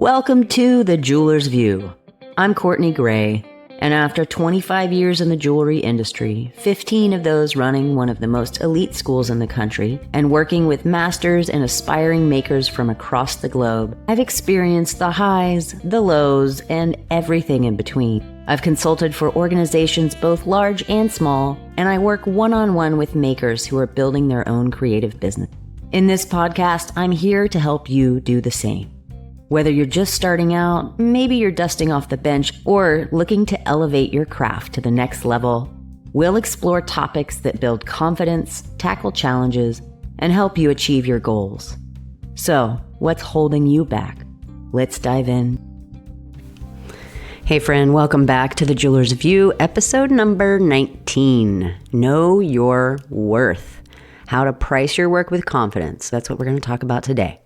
Welcome to The Jeweler's View. I'm Courtney Gray, and after 25 years in the jewelry industry, 15 of those running one of the most elite schools in the country, and working with masters and aspiring makers from across the globe, I've experienced the highs, the lows, and everything in between. I've consulted for organizations both large and small, and I work one-on-one with makers who are building their own creative business. In this podcast, I'm here to help you do the same. Whether you're just starting out, maybe you're dusting off the bench, or looking to elevate your craft to the next level, we'll explore topics that build confidence, tackle challenges, and help you achieve your goals. So, what's holding you back? Let's dive in. Hey friend, welcome back to The Jeweler's View, episode number 19. Know your worth. How to price your work with confidence. That's what we're going to talk about today.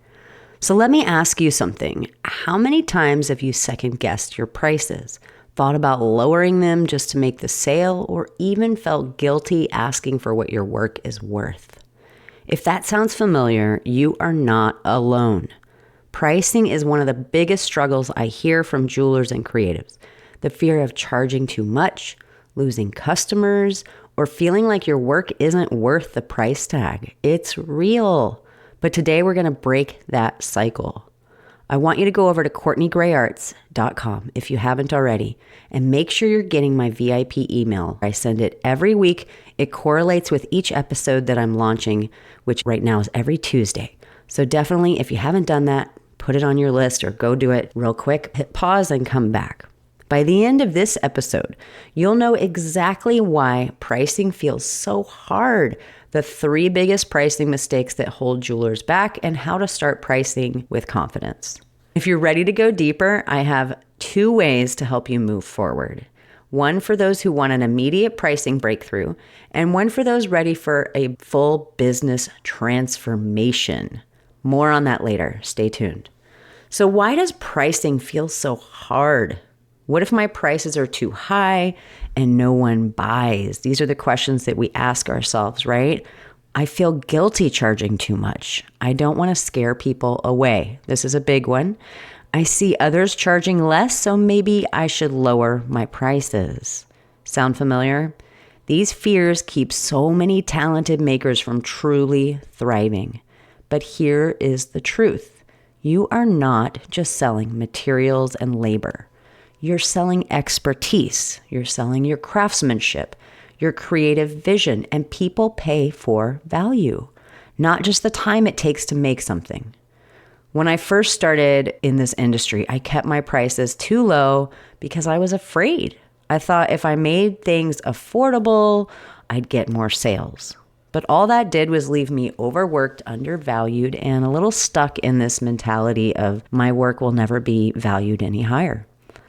So let me ask you something. How many times have you second-guessed your prices, thought about lowering them just to make the sale, or even felt guilty asking for what your work is worth? If that sounds familiar, you are not alone. Pricing is one of the biggest struggles I hear from jewelers and creatives. The fear of charging too much, losing customers, or feeling like your work isn't worth the price tag. It's real. But today we're going to break that cycle. I want you to go over to CourtneyGrayArts.com if you haven't already, and make sure you're getting my VIP email. I send it every week. It correlates with each episode that I'm launching, which right now is every Tuesday. So definitely, if you haven't done that, put it on your list or go do it real quick. Hit pause and come back. By the end of this episode, you'll know exactly why pricing feels so hard, the 3 biggest pricing mistakes that hold jewelers back, and how to start pricing with confidence. If you're ready to go deeper, I have 2 ways to help you move forward. One for those who want an immediate pricing breakthrough, and one for those ready for a full business transformation. More on that later. Stay tuned. So why does pricing feel so hard? What if my prices are too high and no one buys? These are the questions that we ask ourselves, right? I feel guilty charging too much. I don't want to scare people away. This is a big one. I see others charging less, so maybe I should lower my prices. Sound familiar? These fears keep so many talented makers from truly thriving. But here is the truth. You are not just selling materials and labor. You're selling expertise, you're selling your craftsmanship, your creative vision, and people pay for value, not just the time it takes to make something. When I first started in this industry, I kept my prices too low because I was afraid. I thought if I made things affordable, I'd get more sales. But all that did was leave me overworked, undervalued, and a little stuck in this mentality of my work will never be valued any higher.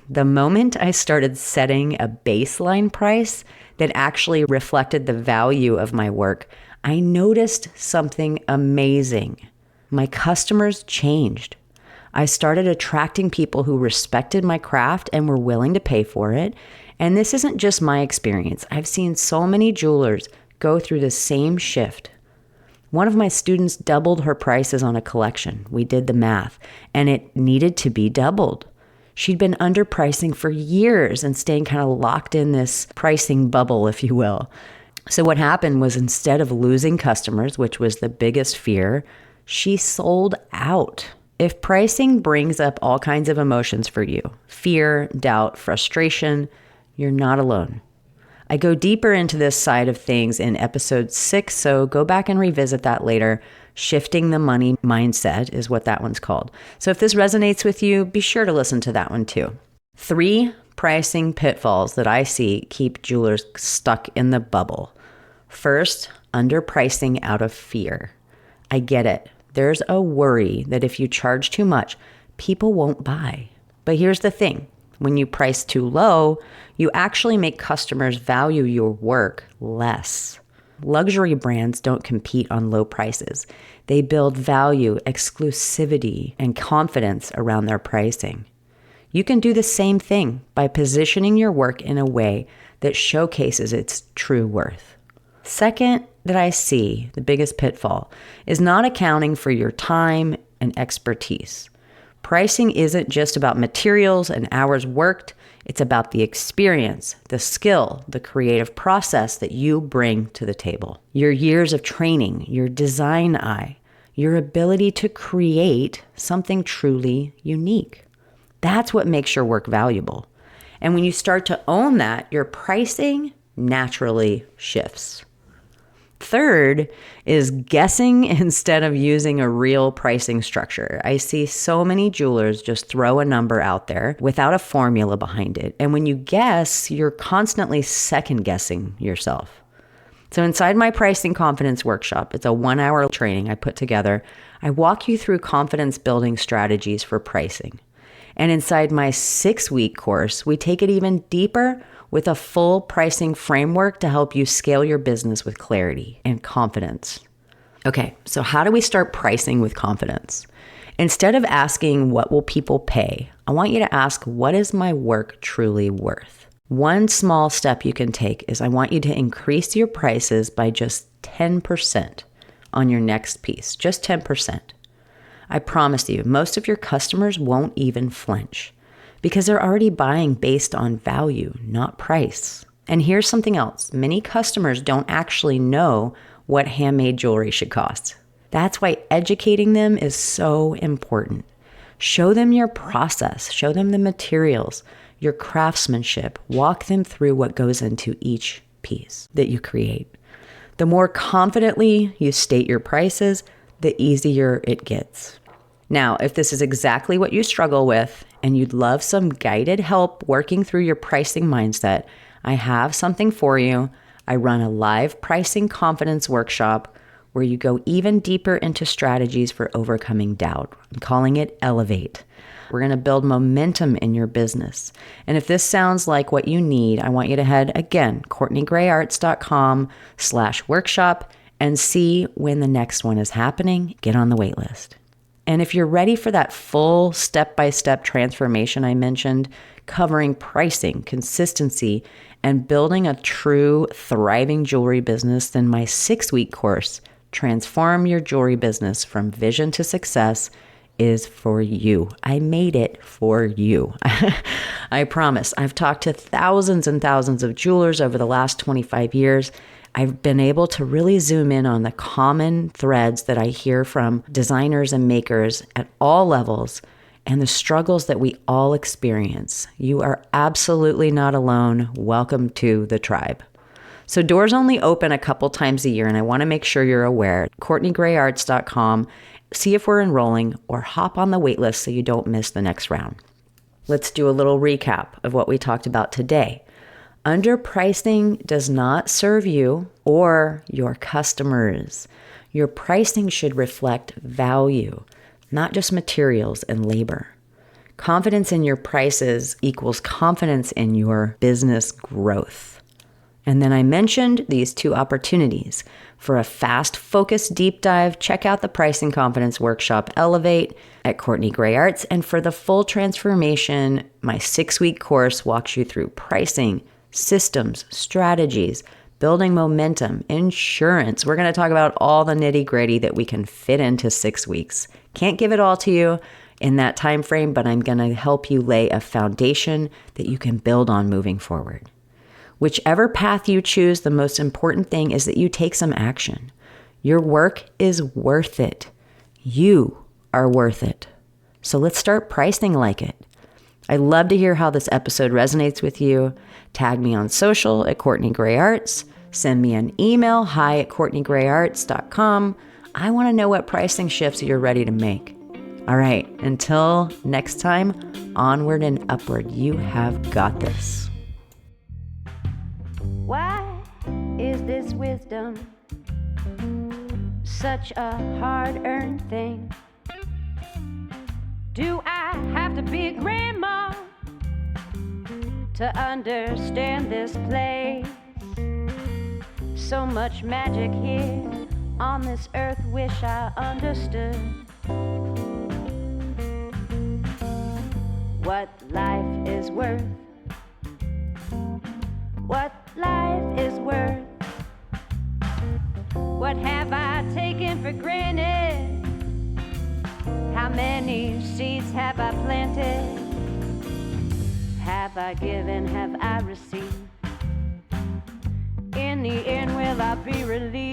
The moment I started setting a baseline price that actually reflected the value of my work, I noticed something amazing. My customers changed. I started attracting people who respected my craft and were willing to pay for it. And this isn't just my experience. I've seen so many jewelers go through the same shift. One of my students doubled her prices on a collection. We did the math, and it needed to be doubled. She'd been underpricing for years and staying kind of locked in this pricing bubble, if you will. So what happened was, instead of losing customers, which was the biggest fear, she sold out. If pricing brings up all kinds of emotions for you, fear, doubt, frustration, you're not alone. I go deeper into this side of things in episode 6, so go back and revisit that later. Shifting the money mindset is what that one's called. So if this resonates with you, be sure to listen to that one too. 3 pricing pitfalls that I see keep jewelers stuck in the bubble. First, underpricing out of fear. I get it. There's a worry that if you charge too much, people won't buy. But here's the thing. When you price too low, you actually make customers value your work less. Luxury brands don't compete on low prices. They build value, exclusivity, and confidence around their pricing. You can do the same thing by positioning your work in a way that showcases its true worth. Second, that I see, the biggest pitfall, is not accounting for your time and expertise. Pricing isn't just about materials and hours worked. It's about the experience, the skill, the creative process that you bring to the table. Your years of training, your design eye, your ability to create something truly unique. That's what makes your work valuable. And when you start to own that, your pricing naturally shifts. Third is guessing instead of using a real pricing structure. I see so many jewelers just throw a number out there without a formula behind it. And when you guess, you're constantly second guessing yourself. So inside my pricing confidence workshop, it's a 1-hour training I put together. I walk you through confidence building strategies for pricing. And inside my 6-week course, we take it even deeper with a full pricing framework to help you scale your business with clarity and confidence. Okay, so how do we start pricing with confidence? Instead of asking, what will people pay? I want you to ask, what is my work truly worth? One small step you can take is I want you to increase your prices by just 10% on your next piece, just 10%. I promise you, most of your customers won't even flinch because they're already buying based on value, not price. And here's something else. Many customers don't actually know what handmade jewelry should cost. That's why educating them is so important. Show them your process, show them the materials, your craftsmanship, walk them through what goes into each piece that you create. The more confidently you state your prices, the easier it gets. Now, if this is exactly what you struggle with and you'd love some guided help working through your pricing mindset, I have something for you. I run a live pricing confidence workshop where you go even deeper into strategies for overcoming doubt. I'm calling it Elevate. We're going to build momentum in your business. And if this sounds like what you need, I want you to head again, CourtneyGrayArts.com/workshop and see when the next one is happening. Get on the wait list. And if you're ready for that full step-by-step transformation I mentioned, covering pricing, consistency, and building a true thriving jewelry business, then my 6-week course, Transform Your Jewelry Business from Vision to Success, is for you. I made it for you. I promise. I've talked to thousands and thousands of jewelers over the last 25 years. I've been able to really zoom in on the common threads that I hear from designers and makers at all levels and the struggles that we all experience. You are absolutely not alone. Welcome to the tribe. So doors only open a couple times a year, and I want to make sure you're aware. CourtneyGrayArts.com. See if we're enrolling or hop on the wait list so you don't miss the next round. Let's do a little recap of what we talked about today. Underpricing does not serve you or your customers. Your pricing should reflect value, not just materials and labor. Confidence in your prices equals confidence in your business growth. And then I mentioned these 2 opportunities. For a fast, focused deep dive, check out the Pricing Confidence Workshop Elevate at Courtney Gray Arts. And for the full transformation, my 6-week course walks you through pricing, systems, strategies, building momentum, insurance. We're going to talk about all the nitty-gritty that we can fit into 6 weeks. Can't give it all to you in that time frame, but I'm going to help you lay a foundation that you can build on moving forward. Whichever path you choose, the most important thing is that you take some action. Your work is worth it. You are worth it. So let's start pricing like it. I'd love to hear how this episode resonates with you. Tag me on social at Courtney Gray Arts. Send me an email, hi@CourtneyGrayArts.com. I want to know what pricing shifts you're ready to make. All right, until next time, onward and upward. You have got this. Why is this wisdom such a hard-earned thing? Do I have to be a grandma to understand this place? So much magic here on this earth, wish I understood what life is worth. What life is worth. What have I taken for granted? How How many seeds have I planted? Have I given, have I received? In the end, will I be released?